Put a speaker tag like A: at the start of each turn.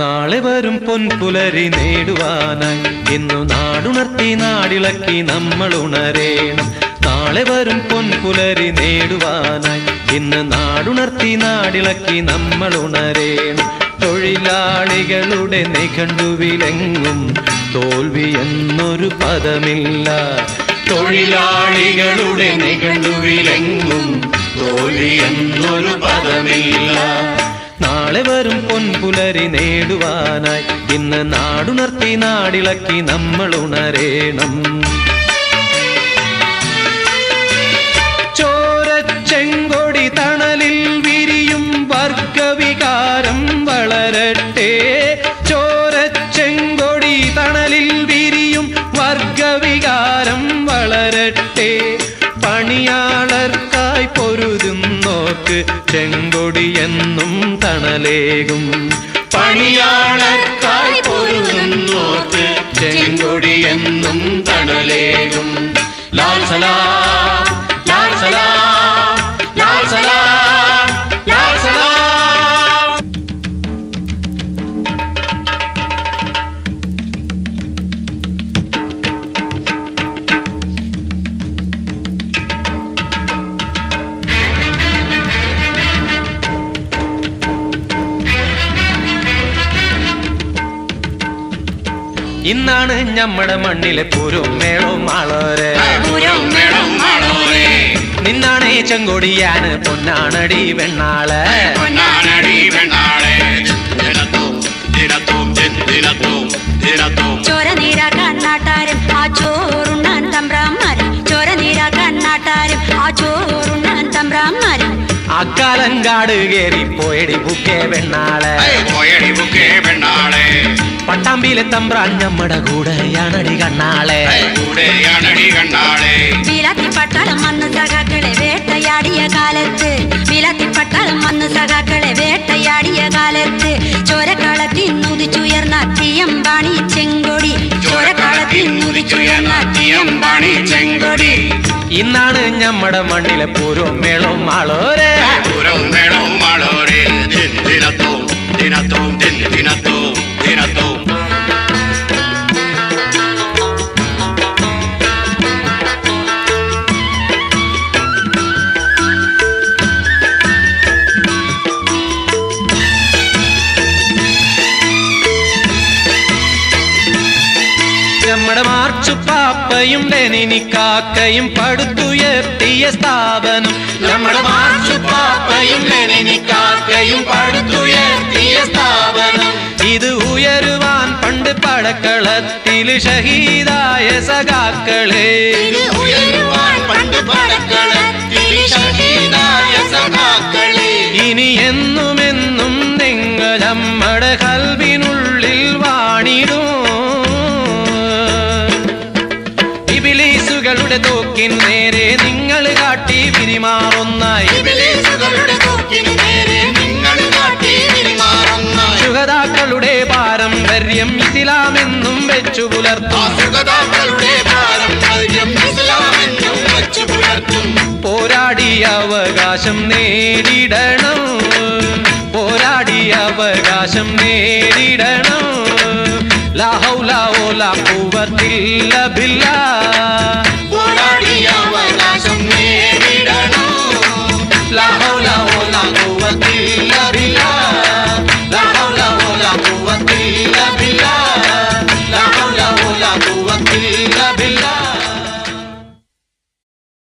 A: നാളെ വരും പൊൻപുലരി നേടുവാനായി ഇന്നു നാടുണർത്തി നാടിളക്കി നമ്മൾ ഉണരേണം. നാളെ വരും പൊൻപുലരി നേടുവാനായി ഇന്ന് നാടുണർത്തി നാടിളക്കി നമ്മൾ ഉണരേണം. തൊഴിലാളികളുടെ നിഘണ്ടുവിലെങ്ങും തോൽവി എന്നൊരു പദമില്ല. തൊഴിലാളികളുടെ നിഘണ്ടുവിലെങ്ങും തോൽവി എന്നൊരു പദമില്ല. നാളെ വരും പൊൻപുലരി നേടുവാനായി ഇന്ന് നാടുണർത്തി നാടിളക്കി നമ്മൾ ഉണരേണം. ചോരച്ചെങ്കൊടി തണലിൽ വിരിയും വർഗവികാരം വളരട്ടെ. ചോരച്ചെങ്കൊടി തണലിൽ വിരിയും വർഗവികാരം വളരട്ടെ. പണിയാളർക്കായി പൊരുതുന്നോർക്ക് ചെങ്കൊടി എന്നും തണലേകും. പണിയാളർക്കായി പൊരുതുന്നോർക്ക് ചെങ്കൊടി എന്നും തണലേകും. ലാൽ സലാം, ലാൽ സലാം, ലാൽ സലാം, ലാൽ സലാം. ഇന്നാണ് ഞമ്മടെ മണ്ണിലെ പൂരം മേളം മാളോരെ. നിന്നാണ് ചെങ്കൊടിയാണ് പൊന്നാണടി വെണ്ണാളെ.
B: ചോര നീരാക്കാൻ നാട്ടാരും ആ ചോറുണ്ണാൻ തമ്പ്രാന്മാരും. ചോര നീരാക്കാൻ നാട്ടാരും ആ ചോറുണ്ണാൻ തമ്പ്രാന്മാരും.
A: അക്കാലങ്കാട് കേറി പോയടി ബുക്കേ വെണ്ണാളെ. പട്ടാമ്പിയിലെ തമ്പ്രാൻ നമ്മടെ കൂടെയാണടി കണ്ണാളെ.
B: വിലാത്തിപ്പട്ടാളം വന്ന് സഖാക്കളെ വേട്ടയാടിയ കാലത്ത്. വിലാത്തിപ്പട്ടാളം വന്ന് സഖാക്കളെ വേട്ടയാടിയ കാലത്ത്. ചോരക്കാളത്തിൽ നുദിച്ചുയർന്ന തീയമ്പാണി ചെങ്കൊടി. ചോരക്കാളത്തിൽ നുദിച്ചുയർന്ന തീയമ്പാണി ചെങ്കൊടി.
A: ഇന്നാണ് ഞമ്മടെ മണ്ണിലെ പൂരം മേളം മാളോരെ. നമ്മുടെ മാർച്ചുപ്പാപ്പയും ലെനിനിക്കാക്കയും പടുത്തുയർത്തിയ സ്ഥാപനം. നമ്മുടെ മാർച്ചുപ്പാപ്പയും ലെനിനിക്കാക്കയും പടുത്തുയർത്തിയ സ്ഥാപനം. ഇത് ഉയരുവാൻ പണ്ട് പടക്കളത്തിൽ ഷഹീദായ സഖാക്കളെ. ഇനി എന്നുമെന്നും നിങ്ങൾ നമ്മുടെ കൽവിനുള്ളിൽ വാണിടും. ഇബിലീസുകളുടെ തോക്കിൻ നേരെ നിങ്ങൾ കാട്ടി പിരിമാറുന്നായി. ശുഹദാക്കളുടെ പാരമ്പര്യം ഇസ്ലാമെന്നും വെച്ചു പുലർത്തും. പോരാടിയ അവകാശം നേടിടണം. പോരാടിയ അവകാശം നേടിടണം.